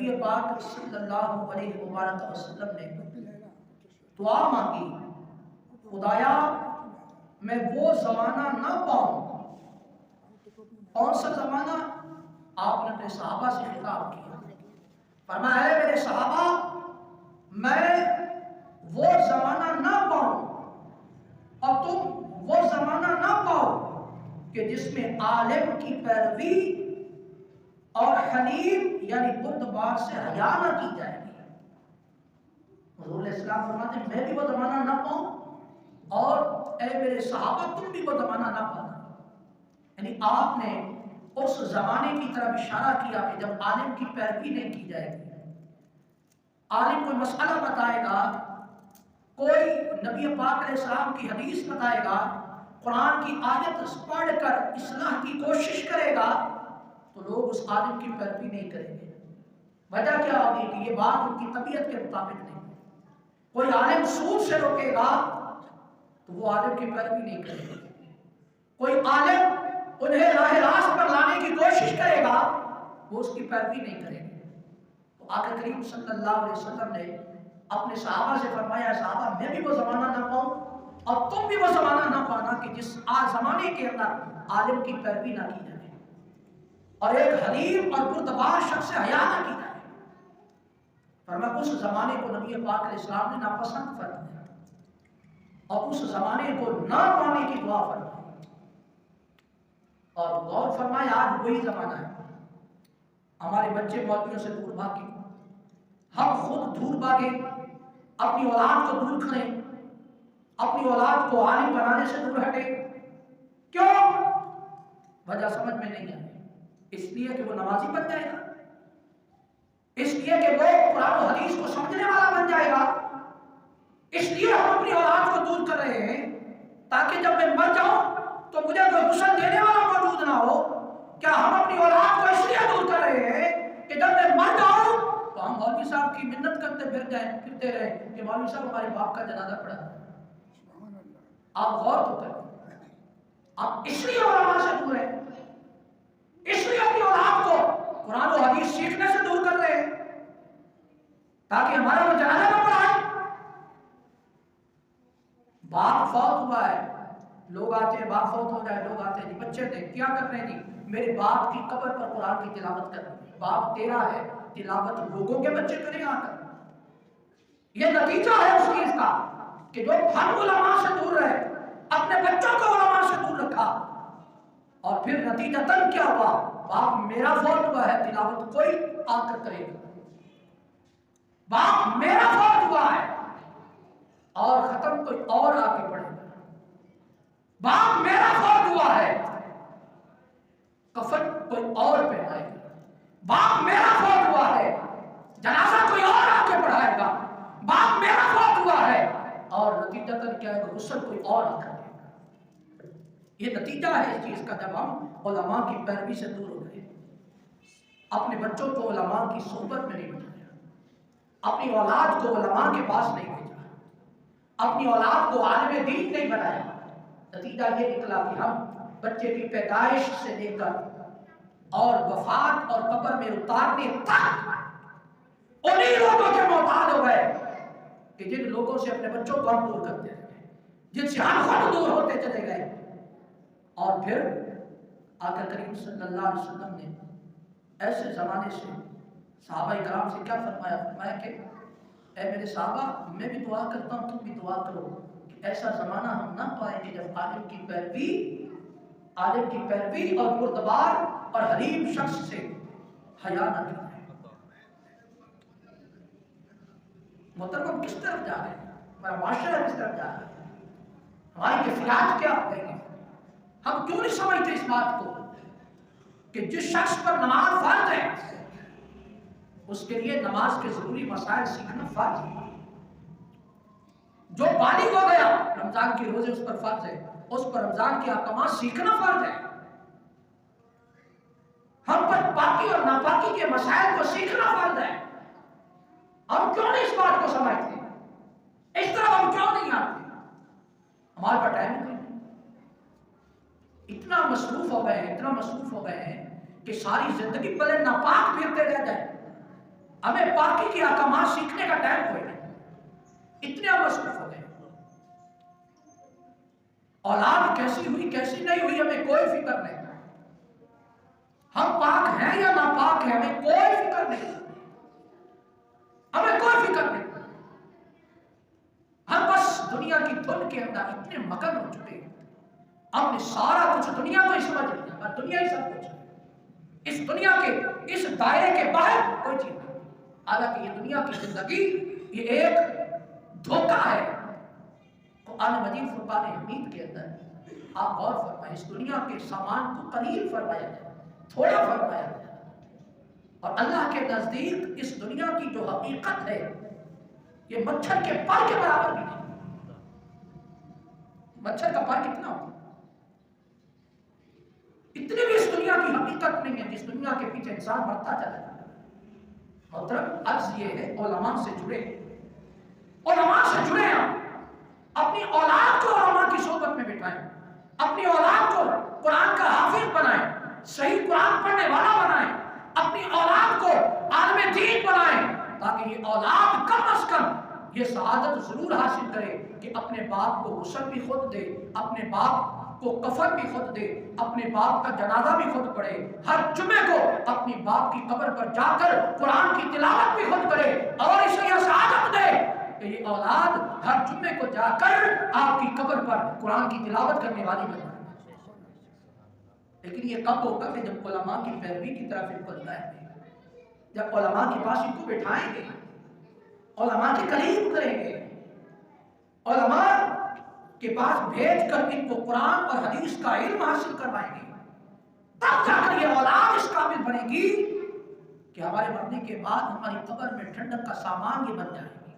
نبی پاک صلی اللہ علیہ وسلم نے دعا مانگی، خدایا میں وہ زمانہ نہ پاؤں۔ کون سا زمانہ؟ آپ نے اپنے صحابہ سے خطاب کیا، فرمایا اے میرے صحابہ میں وہ زمانہ نہ پاؤں اور تم وہ زمانہ نہ پاؤ کہ جس میں عالم کی پیروی اور حلیم یعنی بردبار سے حیا نہ کی جائے گی۔ حضور علیہ السلام فرماتے ہیں میں بھی وہ زمانہ نہ پاؤں اور اے میرے صحابہ تم بھی وہ زمانہ نہ پانا۔ یعنی آپ نے اس زمانے کی طرف اشارہ کیا کہ جب عالم کی پیروی نہیں کی جائے گی۔ عالم کوئی مسئلہ بتائے گا، کوئی نبی پاک علیہ السلام کی حدیث بتائے گا، قرآن کی آیت پڑھ کر اصلاح کی کوشش کرے گا تو لوگ اس عالم کی پیروی نہیں کریں گے۔ وجہ کیا ہوگی کہ یہ بات ان کی طبیعت کے مطابق نہیں ہے۔ کوئی عالم سود سے روکے گا تو وہ عالم کی پیروی نہیں کرے گا۔ کوئی عالم انہیں راہ راست پر لانے کی کوشش کرے گا وہ اس کی پیروی نہیں کرے گا۔ تو آقا کریم صلی اللہ علیہ وسلم نے اپنے صحابہ سے فرمایا صحابہ میں بھی وہ زمانہ نہ پاؤں اور تم بھی وہ زمانہ نہ پانا کہ جس زمانے کے اندر عالم کی پیروی نہ کی جائے اور ایک حلیم اور بردبار شخص سے حیا نہ کی جائے۔ فرمایا اس زمانے کو نبی پاک علیہ السلام نے ناپسند فرمایا اور اس زمانے کو نہ پانے کی دعا فرمائی۔ اور غور فرمایا آج وہی زمانہ ہے، ہمارے بچے مولویوں سے دور بھاگے، ہم خود دور بھاگے، اپنی اولاد کو دور کریں، اپنی اولاد کو عالم بنانے سے دور ہٹے۔ کیوں؟ وجہ سمجھ میں نہیں آئی۔ اس لیے کہ وہ نمازی بن جائے گا، اس لیے کہ وہ قرآن و حدیث کو سمجھنے والا بن جائے گا، اس لیے ہم اپنی اولاد کو دور کر رہے ہیں تاکہ جب میں مر جاؤں تو مجھے کوئی غسل دینے والا موجود نہ ہو۔ کیا ہم اپنی اولاد کو اس لیے دور کر رہے ہیں کہ جب میں مر جاؤں تو ہم مولوی صاحب کی منت کرتے پھرتے رہے کہ مولوی صاحب ہمارے باپ کا جنازہ پڑھا؟ آپ غور تو کریں، آپ اس لیے علماء سے دور ہیں، اس لیے اپنی اولاد کو قرآن و حدیث سیکھنے سے دور کر رہے ہیں تاکہ ہمارا وہ جنازہ نہ پڑھائے۔ باپ فوت ہوا ہے، لوگ آتے ہیں، باپ فوت ہو جائے، لوگ آتے ہیں جی بچے تھے کیا کر رہے ہیں جی میرے باپ کی قبر پر قرآن کی تلاوت کر رہے ہیں۔ باپ تیرا ہے، تلاوت لوگوں کے بچے کریں آ کر۔ یہ نتیجہ ہے اس چیز کا کہ جو ہم علماء سے دور رہے، اپنے بچوں کو علماء سے دور رکھا اور پھر نتیجتاً کیا ہوا؟ باپ میرا فوت ہوا ہے، تلاوت کوئی آ کر کرے گا۔ باپ میرا فوت ہوا ہے اور ختم کوئی اور آ کے پڑھے گا۔ باپ میرا فوت ہوا ہے، کفن کوئی اور پہنائے گا۔ باپ میرا فوت ہوا ہے، جنازہ کوئی اور آ کے پڑھائے گا۔ باپ میرا فوت ہوا ہے اور نتیجتاً کیا ہے؟ غسل کوئی اور آ کر دے گا۔ یہ نتیجہ ہے اس چیز کا جب ہم علماء کی پیروی سے دور ہو گئے، اپنے بچوں کو علماء کی صحبت میں نہیں بٹھایا، اپنی اولاد کو علماء کے پاس نہیں بھیجا، اپنی اولاد کو عالم دین نہیں بنایا۔ نتیجہ یہ نکلا کہ ہم بچے کی پیدائش سے لے کر اور وفات اور قبر میں اتارنے تک انہی لوگوں کے محتاج ہو گئے کہ جن لوگوں سے اپنے بچوں کو ہم دور کرتے رہے، جن سے ہم خود دور ہوتے چلے گئے۔ اور پھر آقا کریم صلی اللہ علیہ وسلم نے ایسے زمانے سے صحابہ کرام سے کیا فرمایا؟ فرمایا کہ اے میرے صحابہ میں بھی دعا کرتا ہوں تم بھی دعا کرو کہ ایسا زمانہ ہم نہ پائیں کہ جب عالم کی پیروی اور بردبار اور حلیم شخص سے حیا نہ کی جائے۔ محترم کس طرف جا رہے ہیں؟ ہمارا معاشرہ کس طرف جا رہا ہے؟ ہماری کیفیات کیا ہو گئی ہیں؟ ہم کیوں نہیں سمجھتے اس بات کو کہ جس شخص پر نماز فرض ہے اس کے لیے نماز کے ضروری مسائل سیکھنا فرض ہے۔ جو بالغ ہو گیا رمضان کے روزے اس پر فرض ہے، اس پر رمضان کے احکامات سیکھنا فرض ہے۔ ہم پر پاکی اور ناپاکی کے مسائل کو سیکھنا فرض ہے۔ ہم کیوں نہیں اس بات کو سمجھتے؟ اس طرح ہم کیوں نہیں آتے؟ ہمارے پاس ٹائم نہیں، اتنا مصروف ہو گئے ہیں کہ ساری زندگی بلے ناپاک پھرتے رہ جائیں، ہمیں پاکی کے احکامات سیکھنے کا ٹائم کوئی نہیں، اتنے ہم مصروف ہو گئے۔ اولاد کیسی ہوئی کیسی نہیں ہوئی ہمیں کوئی فکر نہیں، ہم پاک ہیں یا ناپاک ہیں ہمیں کوئی فکر نہیں، ہمیں کوئی فکر نہیں۔ ہم بس دنیا کی دھن کے اندر اتنے مگن ہو چکے ہیں، ہم نے سارا کچھ دنیا کو ہی سمجھ لیا، بس دنیا ہی سب کچھ ہے، اس دنیا کے اس دائرے کے باہر کوئی چیز نہیں۔ حالانکہ یہ دنیا کی زندگی یہ ایک دھوکہ ہے۔ قرآن مجید فرقان حمید کے اندر آپ غور فرمائیں، اس دنیا کے سامان کو قلیل فرمایا گیا، تھوڑا فرمایا گیا، اور اللہ کے نزدیک اس دنیا کی جو حقیقت ہے یہ مچھر کے پر کے برابر بھی نہیں۔ مچھر کا پر کتنا ہوگا؟ اتنی بھی اس دنیا کی حقیقت نہیں ہے جس دنیا کے پیچھے انسان مرتا چلا جائے۔ محترم عرض یہ ہے علماء سے جڑے، علماء سے جڑے ہیں، اپنی اولاد کو علماء کی صحبت میں بٹھائیں، اپنی اولاد کو قرآن کا حافظ بنائیں، صحیح قرآن پڑھنے والا بنائیں، اپنی اولاد کو عالم دین بنائیں، تاکہ یہ اولاد کم از کم یہ سعادت ضرور حاصل کرے کہ اپنے باپ کو غسل بھی خود دے، اپنے باپ کو کفن بھی خود دے، اپنے باپ کا جنازہ بھی خود پڑھے، ہر جمعے کو اپنی باپ کی قبر پر جا کر قرآن کی تلاوت بھی خود کرے، اور اسے یہ سعادت دے کہ یہ اولاد ہر جمعے کو جا کر آپ کی قبر پر قرآن کی تلاوت کرنے والی بنے۔ لیکن یہ کب ہوگا کہ جب علماء کی پیروی کی طرف ان کو لگائیں گے، جب علماء کے پاس ان کو بٹھائیں گے، علماء کے قریب کریں گے، علماء کے پاس بھیج کر ان کو قرآن اور حدیث کا علم حاصل کروائیں گے، تب جا کر یہ اولاد اس قابل بنے گی کہ ہمارے مرنے کے بعد ہماری قبر میں ٹھنڈک کا سامان یہ بن جائے گی۔